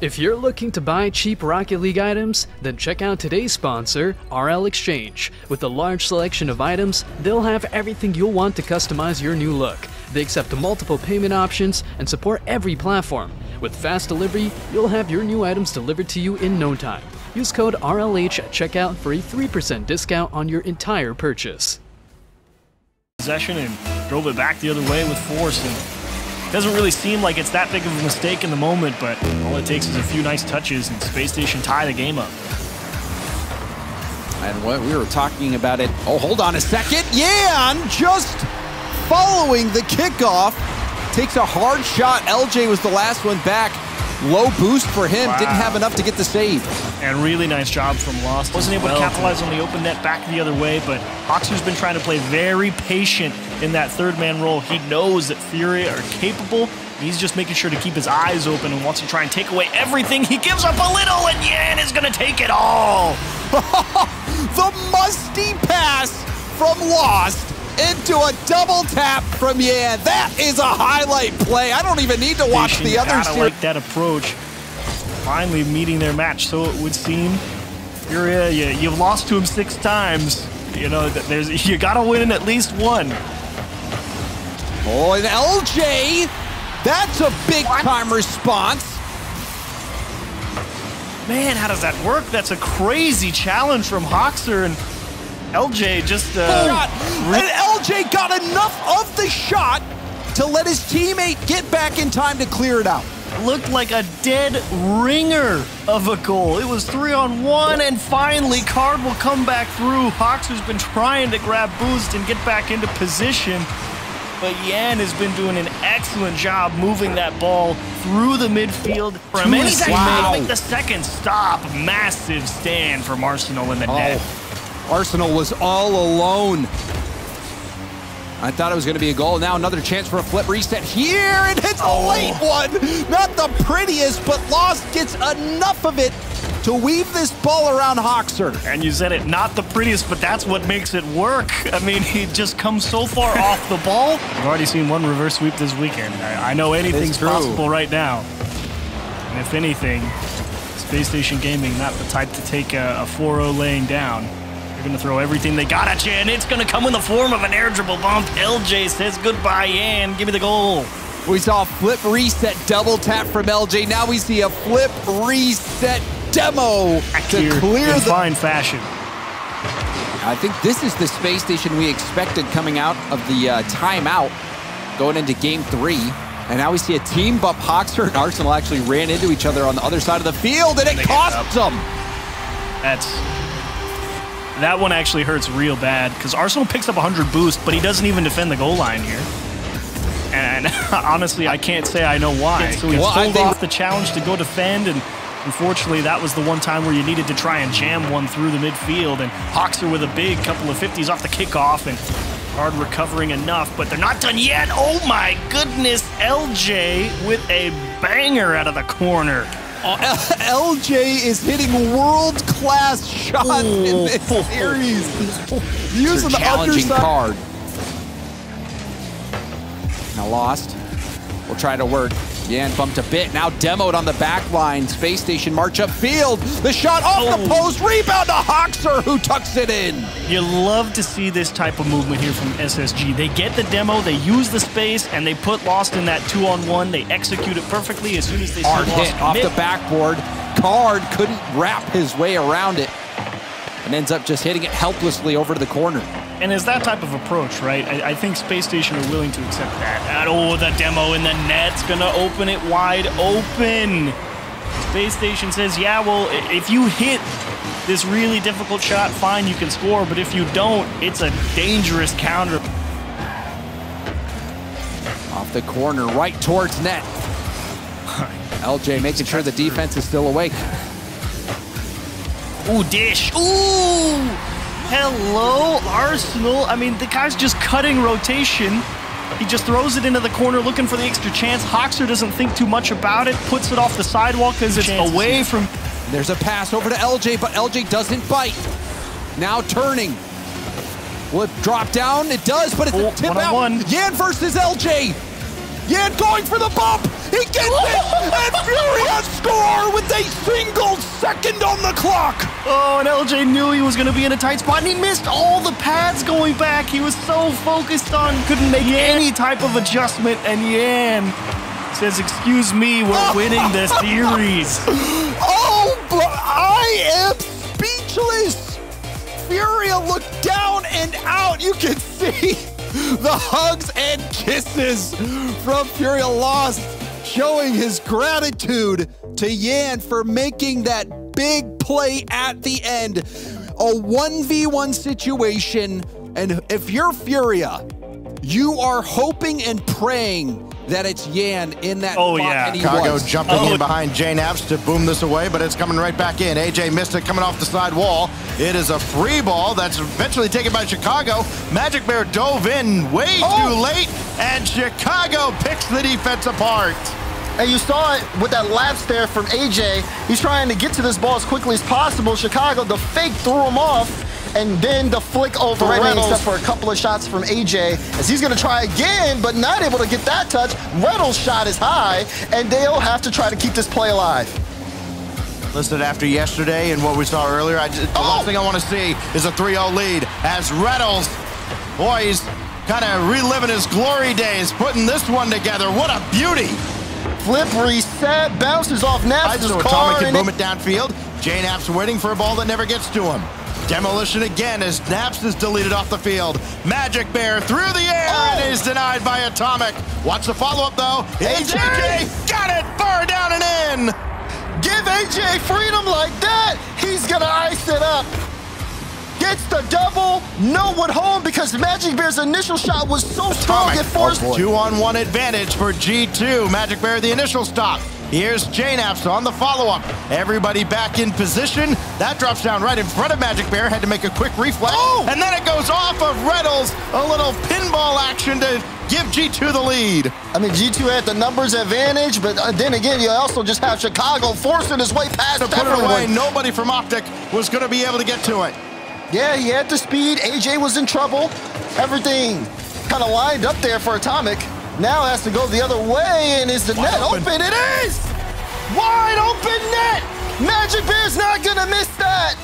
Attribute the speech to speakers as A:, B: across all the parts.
A: If you're looking to buy cheap Rocket League items, then check out today's sponsor, RL.Exchange. With a large selection of items, they'll have everything you'll want to customize your new look. They accept multiple payment options and support every platform. With fast delivery, you'll have your new items delivered to you in no time. Use code RLH at checkout for a 3% discount on your entire purchase.
B: Possession and drove it back the other way with force, and it doesn't really seem like it's that big of a mistake in the moment, but all it takes is a few nice touches and Space Station tie the game up.
C: And what we were talking about it, oh, hold on a second. Yan just following the kickoff takes a hard shot. LJ was the last one back. Low boost for him. Wow. Didn't have enough to get the save.
B: And really nice job from Lost. Wasn't able to capitalize on the open net back the other way, but Hoxer's been trying to play very patient in that third-man role. He knows that Fury are capable. He's just making sure to keep his eyes open and wants to try and take away everything. He gives up a little, and Yan is going to take it all.
C: The musty pass from Lost into a double tap from Yan. That is a highlight play. I don't even need to watch the others here.
B: I like that approach. Finally meeting their match, so it would seem. Furia, you've lost to him 6 times. You know, you got to win in at least one.
C: Oh, and LJ, that's a big-time response.
B: Man, how does that work? That's a crazy challenge from Hoxer, and LJ just...
C: and LJ got enough of the shot to let his teammate get back in time to clear it out.
B: Looked like a dead ringer of a goal. It was 3-on-1, and finally Card will come back through. Hoxer's been trying to grab boost and get back into position, but Yan has been doing an excellent job moving that ball through the midfield. From make the second stop. Massive stand from Arsenal in the net.
C: Arsenal was all alone. I thought it was going to be a goal. Now another chance for a flip reset here, and it's a late one. Not the prettiest, but Lost gets enough of it to weave this ball around Hoxer.
B: And you said it, not the prettiest, but that's what makes it work. I mean, he just comes so far off the ball. I've already seen one reverse sweep this weekend. I know anything's possible right now. And if anything, Space Station Gaming not the type to take a 4-0 laying down. They're going to throw everything they got at you, and it's going to come in the form of an air dribble bump. LJ says goodbye, Yan. Give me the goal.
C: We saw a flip reset double tap from LJ. Now we see a flip reset demo to clear
B: in fine fashion.
C: I think this is the Space Station we expected coming out of the timeout going into Game 3. And now we see a team bump. Hoxer and Arsenal actually ran into each other on the other side of the field, and it costs them.
B: That one actually hurts real bad because Arsenal picks up 100 boost, but he doesn't even defend the goal line here. And honestly, I can't say I know why. So he pulled off the challenge to go defend, and unfortunately, that was the one time where you needed to try and jam one through the midfield. And Hoxer with a big couple of 50s off the kickoff, and Hard recovering enough, but they're not done yet. Oh my goodness, LJ with a banger out of the corner.
C: LJ is hitting world-class shots in this series. Using the underside. Card. Now Lost. We'll try to work. Yan bumped a bit. Now demoed on the back line. Space Station march upfield. The shot off the post. Rebound to Hoxer, who tucks it in.
B: You love to see this type of movement here from SSG. They get the demo, they use the space, and they put Lost in that 2-on-1. They execute it perfectly as soon as they see Lost
C: hit off the backboard. Card couldn't wrap his way around it and ends up just hitting it helplessly over to the corner.
B: And it's that type of approach, right? I think Space Station are willing to accept that. And the demo in the net's gonna open it wide open. Space Station says, yeah, well, if you hit this really difficult shot, fine, you can score, but if you don't, it's a dangerous counter.
C: Off the corner, right towards net. LJ making sure the defense is still awake.
B: Ooh, dish. Ooh! Hello, Arsenal. I mean, the guy's just cutting rotation. He just throws it into the corner looking for the extra chance. Hoxer doesn't think too much about it, puts it off the sidewalk because it's away from...
C: There's a pass over to LJ, but LJ doesn't bite. Now turning. Will it drop down? It does, but it's a tip out. Yan versus LJ. Yan going for the bump. He gets it, and Furia score there with a single second on the clock.
B: Oh, and LJ knew he was going to be in a tight spot, and he missed all the pads going back. He was so focused on, couldn't make any type of adjustment, and Yan says, excuse me, we're winning this series.
C: Oh, but I am speechless. Furia looked down and out. You can see the hugs and kisses from Furia Lost, showing his gratitude to Yan for making that big play at the end. A 1v1 situation, and if you're Furia, you are hoping and praying that it's Yan in that spot, and he
D: Chicago
C: was.
D: jumping in behind J-Naps to boom this away, but it's coming right back in. AJ missed it coming off the side wall. It is a free ball that's eventually taken by Chicago. Magic Bear dove in way too late, and Chicago picks the defense apart.
E: And you saw it with that lapse there from AJ. He's trying to get to this ball as quickly as possible. Chicago, the fake threw him off, and then the flick over Reynolds, except for a couple of shots from AJ, as he's going to try again, but not able to get that touch. Reynolds' shot is high, and they'll have to try to keep this play alive.
D: Listen, after yesterday and what we saw earlier, the last thing I want to see is a 3-0 lead as Reynolds, boy, he's kind of reliving his glory days, putting this one together. What a beauty.
E: Flip reset, bounces off Naps'
D: so
E: car.
D: Atomic can boom it downfield. J-Naps waiting for a ball that never gets to him. Demolition again as Naps is deleted off the field. Magic Bear through the air and is denied by Atomic. Watch the follow-up though. AJ got it far down and in.
E: Give AJ freedom like that. He's gonna ice it up. Gets the double, no one home because Magic Bear's initial shot was so strong it forced
D: 2-on-1 advantage for G2. Magic Bear the initial stop. Here's J-Naps on the follow-up. Everybody back in position. That drops down right in front of Magic Bear. Had to make a quick reflex. And then it goes off of Reynolds. A little pinball action to give G2 the lead.
E: I mean, G2 had the numbers advantage, but then again, you also just have Chicago forcing his way past
D: to put it away. Nobody from Optic was going to be able to get to it.
E: Yeah, he had the speed. AJ was in trouble. Everything kind of lined up there for Atomic. Now has to go the other way, and is the net open? It is! Wide open net! Magic Bear's not gonna miss that!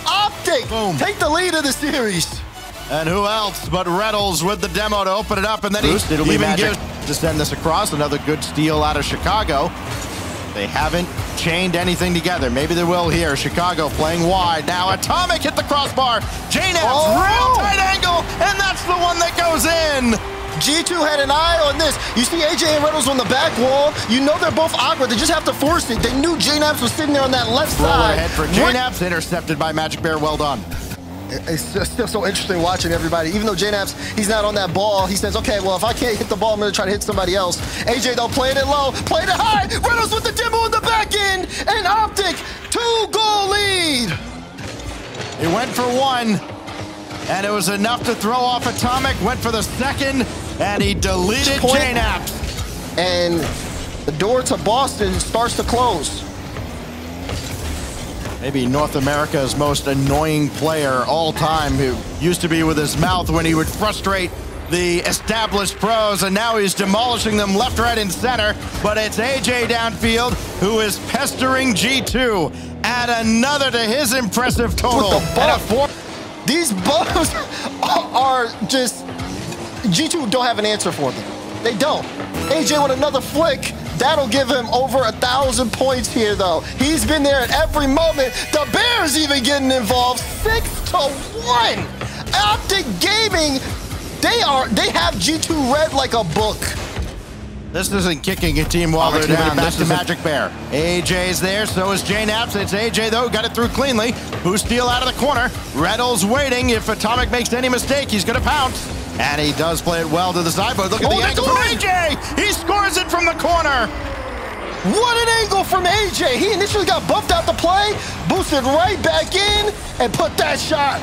E: Optic, take the lead of the series.
D: And who else but Reynolds with the demo to open it up, and then
B: it'll be Magic
D: to send this across. Another good steal out of Chicago. They haven't chained anything together. Maybe they will here. Chicago playing wide. Now Atomic hit the crossbar. J-Naps, real tight angle, and that's the one that goes in.
E: G2 had an eye on this. You see AJ and Reynolds on the back wall. You know they're both awkward. They just have to force it. They knew J-Naps was sitting there on that left side.
D: Ahead for J-Naps, intercepted by Magic Bear. Well done.
E: It's still so interesting watching everybody. Even though J-Naps, he's not on that ball, he says, okay, well, if I can't hit the ball, I'm going to try to hit somebody else. AJ, though, playing it low, playing it high. Reynolds with the demo on the back end. And Optic, 2-goal lead.
D: He went for one, and it was enough to throw off Atomic. Went for the second, and he deleted J-Naps.
E: And the door to Boston starts to close.
D: Maybe North America's most annoying player all time, who used to be with his mouth when he would frustrate the established pros, and now he's demolishing them left, right, and center. But it's AJ downfield who is pestering G2. Add another to his impressive total.
E: These bugs are just, G2 don't have an answer for them. They don't. AJ with another flick. That'll give him over 1,000 points here, though. He's been there at every moment. The Bears even getting involved. 6-1. Optic Gaming, they have G2 read like a book.
D: This isn't kicking a team while they're down. This is Magic Bear. AJ's there, so is J-Naps. It's AJ, though, got it through cleanly. Boost steal out of the corner. Reynolds waiting. If Atomic makes any mistake, he's going to pounce. And he does play it well to the side, but look at the angle from AJ! He scores it from the corner!
E: What an angle from AJ! He initially got bumped out the play, boosted right back in, and put that shot.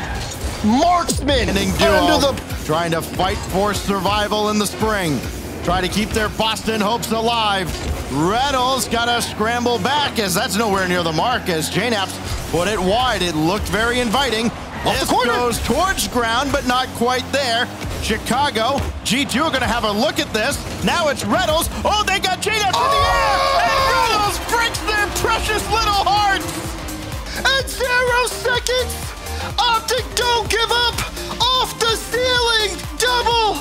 E: Marksman under the...
D: Trying to fight for survival in the spring. Try to keep their Boston hopes alive. Reynolds got to scramble back, as that's nowhere near the mark, as J-Naps put it wide. It looked very inviting. This goes towards ground, but not quite there. Chicago, G2 are going to have a look at this. Now it's Reynolds. Oh, they got J-Naps in the air! And Reynolds breaks breaks their precious little hearts.
E: And 0 seconds. Optic don't give up. Off the ceiling. Double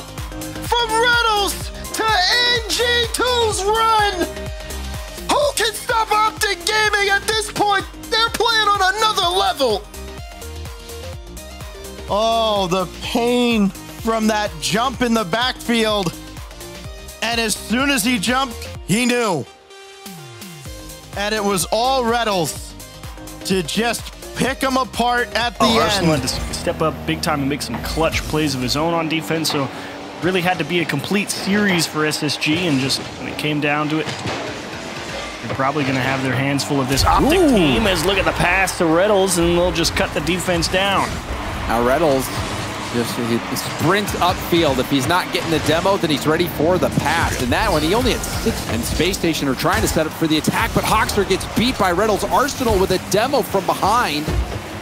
E: from Reynolds to NG2's run. Who can stop Optic Gaming at this point? They're playing on another level.
D: Oh, the pain from that jump in the backfield. And as soon as he jumped, he knew. And it was all Reynolds to just pick him apart at the end.
B: Arsenal had to step up big time and make some clutch plays of his own on defense, so really had to be a complete series for SSG, and just when it came down to it, they're probably going to have their hands full of this Optic team. As look at the pass to Reynolds, and they'll just cut the defense down.
C: Now Reynolds just sprints upfield. If he's not getting the demo, then he's ready for the pass. And that one, he only had 6. And Space Station are trying to set up for the attack, but Hawkster gets beat by Reynolds. Arsenal with a demo from behind.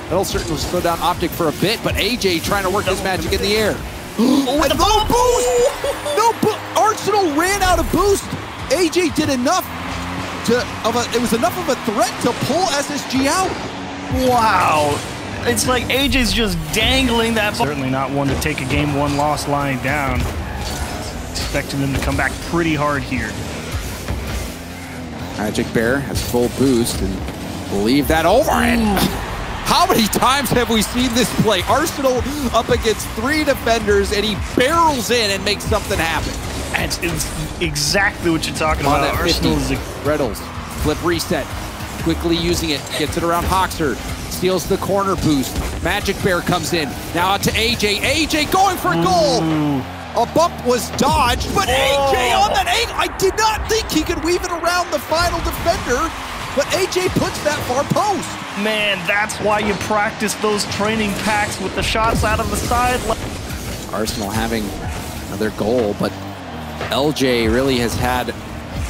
C: That'll certainly slow down Optic for a bit, but AJ trying to work his magic in the air.
B: With
C: no boost! No, Arsenal ran out of boost. AJ did enough it was enough of a threat to pull SSG out.
B: Wow. It's like AJ's just dangling that ball. Certainly not one to take a game 1 loss lying down. Expecting them to come back pretty hard here.
C: Magic Bear has full boost and leave that over. And how many times have we seen this play? Arsenal up against 3 defenders, and he barrels in and makes something happen.
B: It's exactly what you're talking about. Arsenal is
C: Reynolds, flip reset, quickly using it, gets it around Hawkster, steals the corner boost. Magic Bear comes in, now out to AJ. AJ going for a goal. A bump was dodged, but AJ on that angle. I did not think he could weave it around the final defender, but AJ puts that far post.
B: Man, that's why you practice those training packs with the shots out of the side.
C: Arsenal having another goal, but LJ really has had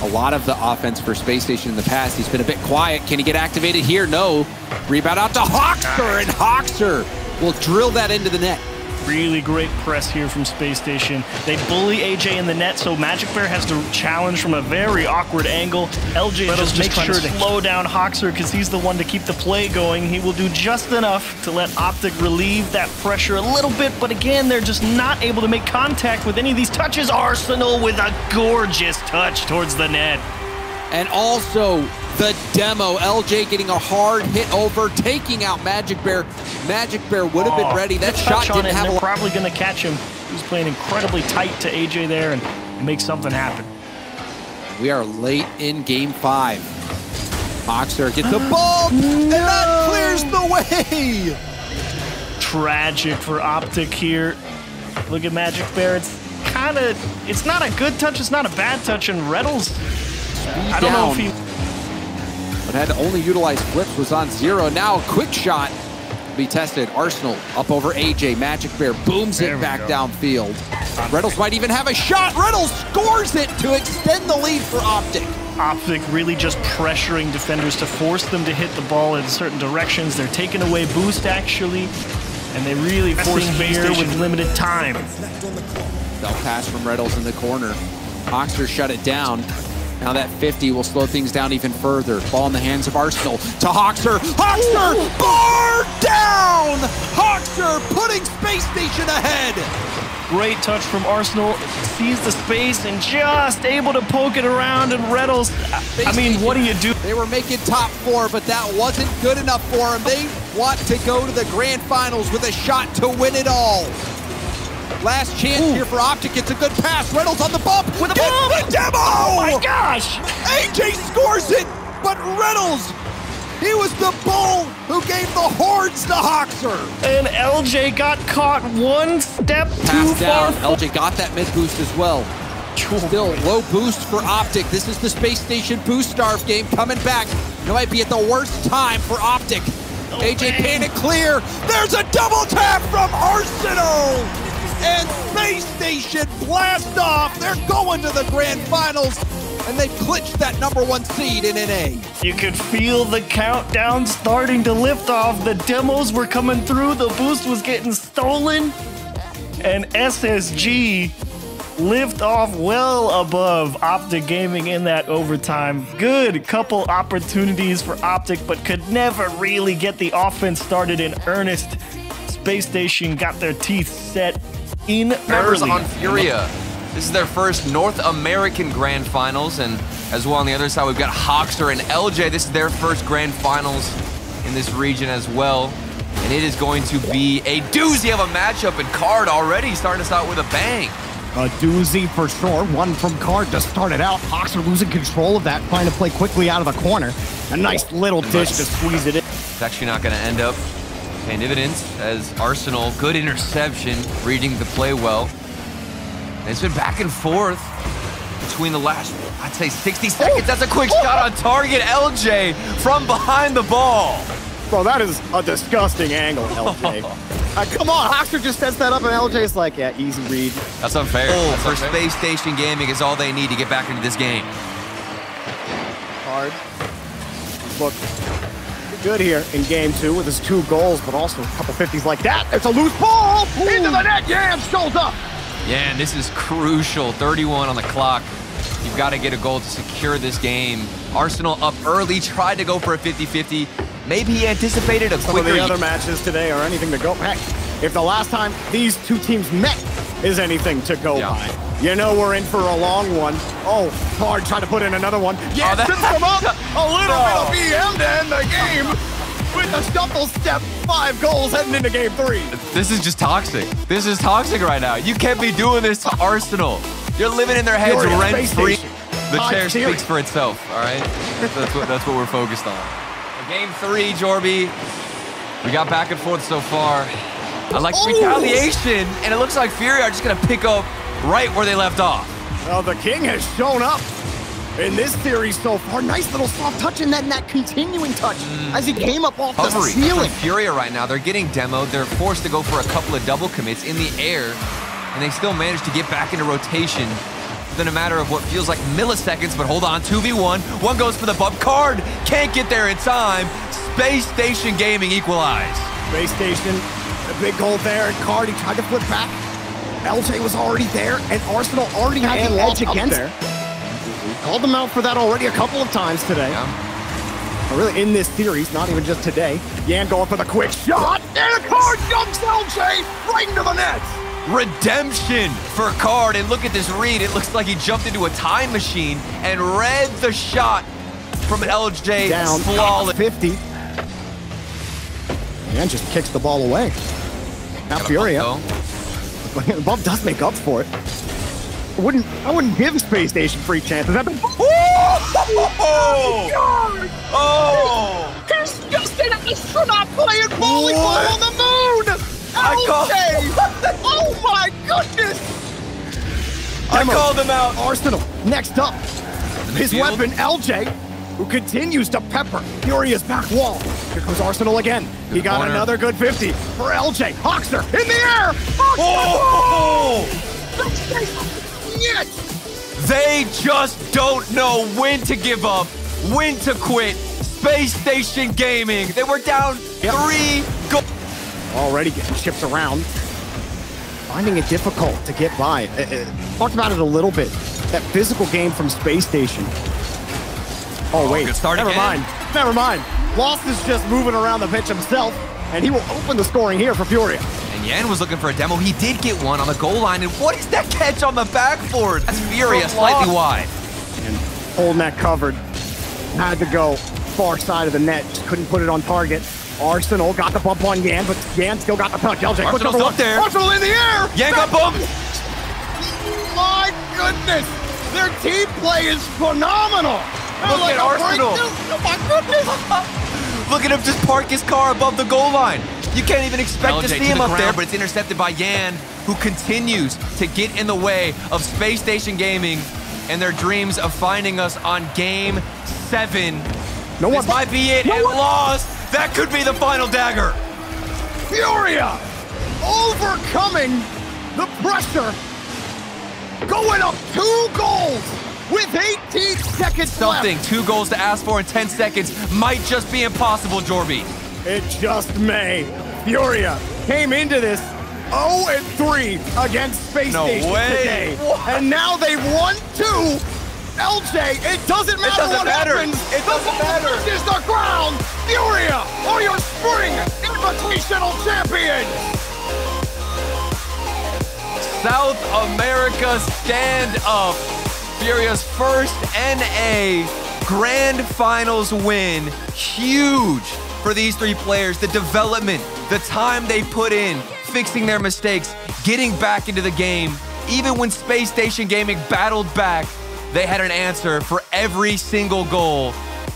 C: a lot of the offense for Space Station in the past. He's been a bit quiet. Can he get activated here? No. Rebound out to Hawkster, and Hawkster will drill that into the net.
B: Really great press here from Space Station. They bully AJ in the net, so Magic Bear has to challenge from a very awkward angle. LJ just makes sure to slow down Hawkster because he's the one to keep the play going. He will do just enough to let Optic relieve that pressure a little bit, but again, they're just not able to make contact with any of these touches. Arsenal with a gorgeous touch towards the net.
C: And also the demo, LJ getting a hard hit over, taking out Magic Bear. Magic Bear would have been ready. That shot didn't have a lot.
B: Probably going to catch him. He's playing incredibly tight to AJ there and make something happen.
C: We are late in game 5. Hawkster gets the ball, and that clears the way.
B: Tragic for Optic here. Look at Magic Bear. It's not a good touch. It's not a bad touch. And Reynolds, I don't know if he...
C: But had to only utilize flips, was on 0. Now a quick shot to be tested. Arsenal up over AJ. Magic Bear booms it back downfield. Reynolds might even have a shot. Reynolds scores it to extend the lead for Optic.
B: Optic really just pressuring defenders to force them to hit the ball in certain directions. They're taking away boost, actually, and they really force here with limited time.
C: They'll pass from Reynolds in the corner. Hawkster shut it down. Now that 50 will slow things down even further. Ball in the hands of Arsenal to Hawkster. Hawkster, bar down! Hawkster putting Space Station ahead.
B: Great touch from Arsenal. Sees the space and just able to poke it around. And Reynolds, I mean, what do you do?
C: They were making top 4, but that wasn't good enough for them. They want to go to the grand finals with a shot to win it all. Last chance here for Optic. It's a good pass. Reynolds on the bump.
B: With the ball.
C: The demo!
B: Oh my gosh!
C: AJ scores it, but Reynolds, he was the bull who gave the horns to Hawkster.
B: And LJ got caught one step too far.
C: LJ got that mid boost as well. Still low boost for Optic. This is the Space Station boost starve game coming back. It might be at the worst time for Optic. AJ panic clear. There's a double tap from Arsenal. And Space Station blast off. They're going to the grand finals, and they've clinched that #1 seed in NA.
B: You could feel the countdown starting to lift off. The demos were coming through. The boost was getting stolen. And SSG lift off well above Optic Gaming in that overtime. Good couple opportunities for Optic, but could never really get the offense started in earnest. Space Station got their teeth set in
F: Members
B: early.
F: on Furia. This is their first North American Grand Finals, and as well on the other side, we've got Hoxer and LJ. This is their first Grand Finals in this region as well. And it is going to be a doozy of a matchup, and Card already starting us out with a bang.
G: A doozy for sure. One from Card to start it out. Hoxer losing control of that, trying to play quickly out of the corner. A nice little dish to squeeze it in.
F: It's actually not going to end up paying dividends, as Arsenal, good interception, reading the play well. And it's been back and forth between the last, I'd say 60 seconds. That's a quick shot on target. LJ from behind the ball.
G: Bro, that is a disgusting angle, LJ. Come on, Hoxer just sets that up, and LJ's like, yeah, easy read.
F: That's unfair. For Space Station Gaming is all they need to get back into this game.
G: Card. Look, good here in game 2 with his 2 goals, but also a couple 50s like that. It's a loose ball into the net. Yan shows up.
F: Yeah, and this is crucial. 31 on the clock. You've got to get a goal to secure this game. Arsenal up early, tried to go for a 50-50. Maybe he anticipated a
G: Some
F: quicker...
G: of the other matches today are anything to go. Heck, if the last time these 2 teams met is anything to go by, you know we're in for a long one. Oh, Card trying to put in another one. Yeah, sets him up. A little bit of BM to end the game with a shuffle step. 5 goals heading into game 3.
F: This is just toxic. This is toxic right now. You can't be doing this to Arsenal. You're living in their heads rent-free. The chair speaks for itself, all right? That's what we're focused on. Game 3, Jorby. We got back and forth so far. I like retaliation, and it looks like Fury are just going to pick up right where they left off.
G: Well, the King has shown up in this series so far. Nice little soft touch and then that continuing touch as he came up off the ceiling.
F: Furia right now, they're getting demoed. They're forced to go for a couple of double commits in the air, and they still manage to get back into rotation within a matter of what feels like milliseconds, but hold on, 2v1. One goes for the bump. Card can't get there in time. Space Station Gaming equalize.
G: Space Station, a big goal there, and Card, he tried to flip back. LJ was already there, and Arsenal already had the edge against there. Called them out for that already a couple of times today. But really in this series, not even just today. Yan going for the quick shot, and a Card jumps LJ right into the net.
F: Redemption for Card, and look at this read. It looks like he jumped into a time machine and read the shot from LJ.
G: Down, flawless. 50. And just kicks the ball away. Now Furia. The bump does make up for it. I wouldn't give Space Station free chances.
F: Oh!
G: He's just an astronaut playing volleyball on the moon! Oh my goodness!
F: I called him out.
G: Arsenal, next up. His weapon, LJ, who continues to pepper Furia's back wall. Here comes Arsenal again. He got another good 50 for LJ. Hoxer in the air!
F: They just don't know when to give up, when to quit. Space Station Gaming. They were down 3 goals.
G: Already getting chipped around. Finding it difficult to get by. Talked about it a little bit. That physical game from Space Station. Oh, wait. Never mind. Lost is just moving around the pitch himself, and he will open the scoring here for Furia.
F: And Yan was looking for a demo. He did get one on the goal line. And what is that catch on the backboard? That's Furia slightly wide.
G: And holding that covered. Had to go far side of the net. Just couldn't put it on target. Arsenal got the bump on Yan, but Yan still got the touch. LJ
F: Arsenal's up there.
G: Arsenal in the air.
F: Yan got bumped.
G: My goodness. Their team play is phenomenal.
F: Look at Arsenal.
G: Oh my goodness.
F: Look at him just park his car above the goal line. You can't even expect to see him up there, but it's intercepted by Yan, who continues to get in the way of Space Station Gaming and their dreams of finding us on Game 7. This might be it, and lost. That could be the final dagger.
G: Furia overcoming the pressure, going up 2 goals with 18 seconds left.
F: 2 goals to ask for in 10 seconds might just be impossible, Jorby.
G: It just may. Furia came into this 0-3 against Space Station today. What? And now they've won 2. LJ, it doesn't matter what happens.
F: It doesn't matter.
G: This is the ground. Furia are your spring Invitational champions.
F: South America stand up. Furia's first NA Grand Finals win. Huge for these 3 players. The development, the time they put in, fixing their mistakes, getting back into the game. Even when Space Station Gaming battled back, they had an answer for every single goal,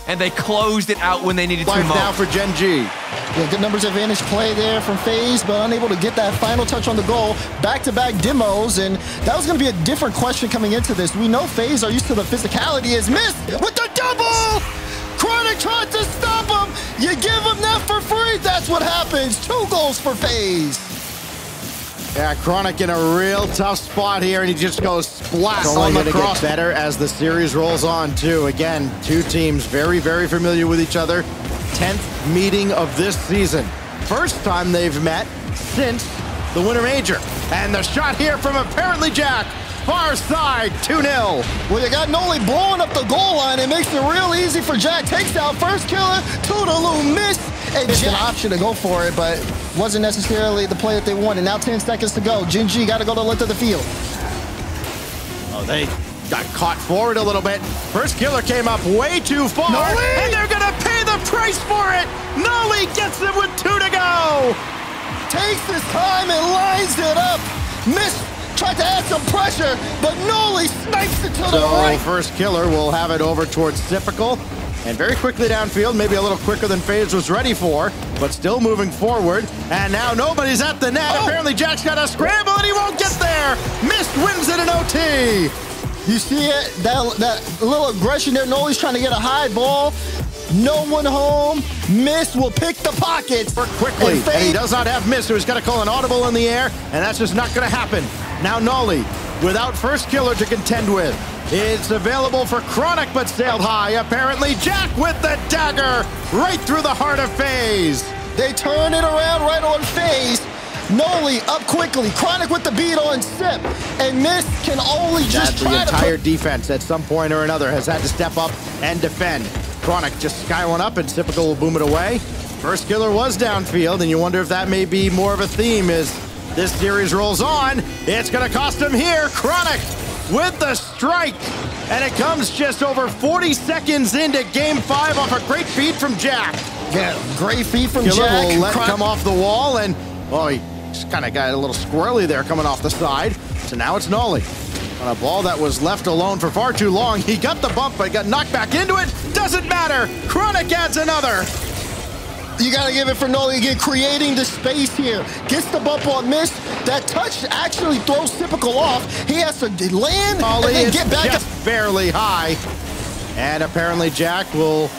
F: and they closed it out when they needed to most.
D: Now for Gen G.
E: Yeah, good numbers advantage play there from FaZe, but unable to get that final touch on the goal. Back-to-back demos, and that was going to be a different question coming into this. We know FaZe are used to the physicality. Is missed with the double! Chronic tried to stop him. You give him that for free. That's what happens. 2 goals for FaZe.
D: Yeah, Chronic in a real tough spot here, and he just goes splat on the cross. Get better as the series rolls on, too. Again, 2 teams very, very familiar with each other. 10th meeting of this season. First time they've met since the Winter Major. And the shot here from apparently Jack. Far side, 2-0.
E: Well, you got Noli blowing up the goal line. It makes it real easy for Jack. Takes out first killer, Toodaloo miss. And it's an option to go for it, but wasn't necessarily the play that they wanted. Now 10 seconds to go. Gen G got to go to the length of the field.
D: Oh, they got caught forward a little bit. First killer came up way too far, and they're going to pay the price for it. Noli gets it with 2 to go.
E: Takes his time and lines it up. Missed. Tried to add some pressure, but Noli snipes it to the right.
D: First killer will have it over towards Typical. And very quickly downfield, maybe a little quicker than FaZe was ready for, but still moving forward. And now nobody's at the net. Apparently Jack's got a scramble and he won't get there. Mist wins it in OT.
E: You see it? That little aggression there. Noli's trying to get a high ball. No one home. Mist will pick the pockets.
D: Quickly, and he does not have Mist, so he's got to call an audible in the air, and that's just not going to happen. Now Noli, without first killer to contend with. It's available for Chronic, but sailed high. Apparently Jack with the dagger right through the heart of FaZe.
E: They turn it around right on FaZe. Noli up quickly. Chronic with the beat on Sip. And Mist can only just try to...
D: The entire defense at some point or another has had to step up and defend. Chronic just sky one up and Typical will boom it away. First killer was downfield, and you wonder if that may be more of a theme as this series rolls on. It's going to cost him here. Chronic with the strike, and it comes just over 40 seconds into Game 5 off a great feed from Jack.
E: Yeah, great feed from
D: Killer
E: Jack.
D: will let come off the wall, and oh, he just kind of got a little squirrely there coming off the side. So now it's Noli on a ball that was left alone for far too long. He got the bump, but got knocked back into it. Doesn't matter. Chronic adds another.
E: You got to give it for Noli again, creating the space here. Gets the bump on Mist. That touch actually throws Typical off. He has to land and then get back.
D: Just barely high. And apparently Jack will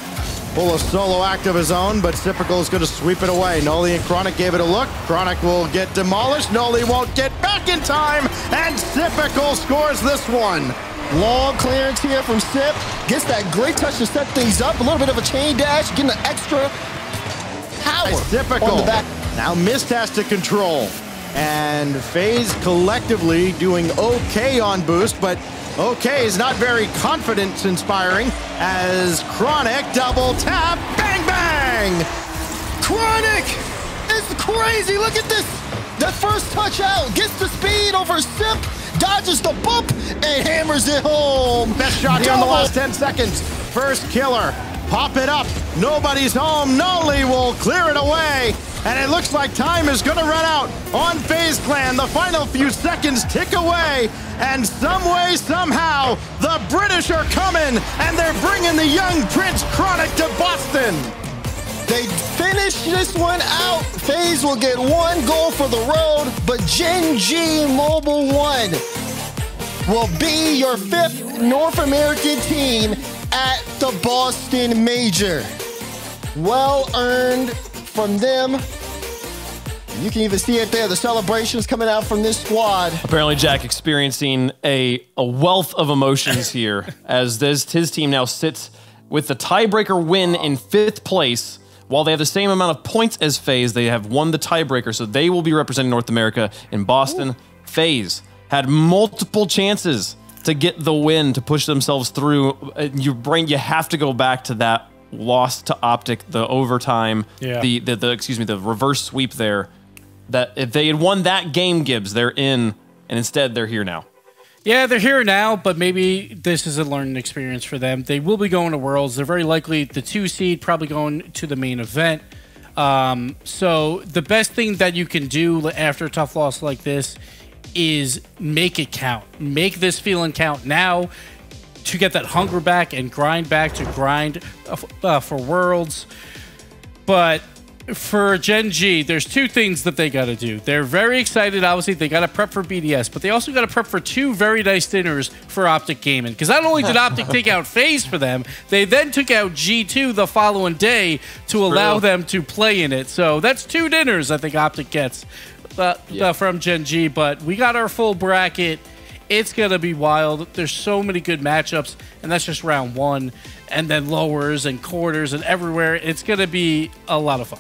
D: pull a solo act of his own, but Typical is going to sweep it away. Noli and Chronic gave it a look. Chronic will get demolished. Noli won't get back in time, and Typical scores this one.
E: Long clearance here from Sip. Gets that great touch to set things up. A little bit of a chain dash, getting an extra power on the back.
D: Now Mist has to control. And FaZe collectively doing okay on boost, but okay is not very confidence inspiring as Chronic double tap, bang, bang!
E: Chronic is crazy. Look at this. That first touch out, gets the speed over Sip, dodges the bump, and hammers it home.
D: Best shot here in the last 10 seconds. First killer, pop it up. Nobody's home. Noli will clear it away. And it looks like time is going to run out on FaZe Clan. The final few seconds tick away. And some way, somehow, the British are coming. And they're bringing the young Prince Chronic to Boston.
E: They finish this one out. FaZe will get 1 goal for the road. But Gen G Mobile 1 will be your 5th North American team at the Boston Major. Well earned from them. You can even see it there, the celebrations coming out from this squad.
B: Apparently Jack experiencing a wealth of emotions here as his team now sits with the tiebreaker win in 5th place
H: While they have the same amount of points as FaZe, they have won the tiebreaker, so they will be representing North America in Boston. Ooh. FaZe had multiple chances to get the win, to push themselves through. You have to go back to that loss to Optic, the overtime, the reverse sweep there. That if they had won that game, Gibbs, they're in, and instead they're here now.
B: Yeah, they're here now, but maybe this is a learning experience for them. They will be going to Worlds. They're very likely the 2 seed, probably going to the main event. So the best thing that you can do after a tough loss like this is make it count. Make this feeling count now to get that hunger back and grind back to grind for Worlds. But for Gen G, there's 2 things that they got to do. They're very excited. Obviously, they got to prep for BDS, but they also got to prep for 2 very nice dinners for Optic Gaming. Because not only did Optic take out FaZe for them, they then took out G2 the following day to allow them to play in it. So that's 2 dinners I think Optic gets from Gen G. But we got our full bracket. It's going to be wild. There's so many good matchups, and that's just round 1. And then lowers and quarters and everywhere. It's going to be a lot of fun.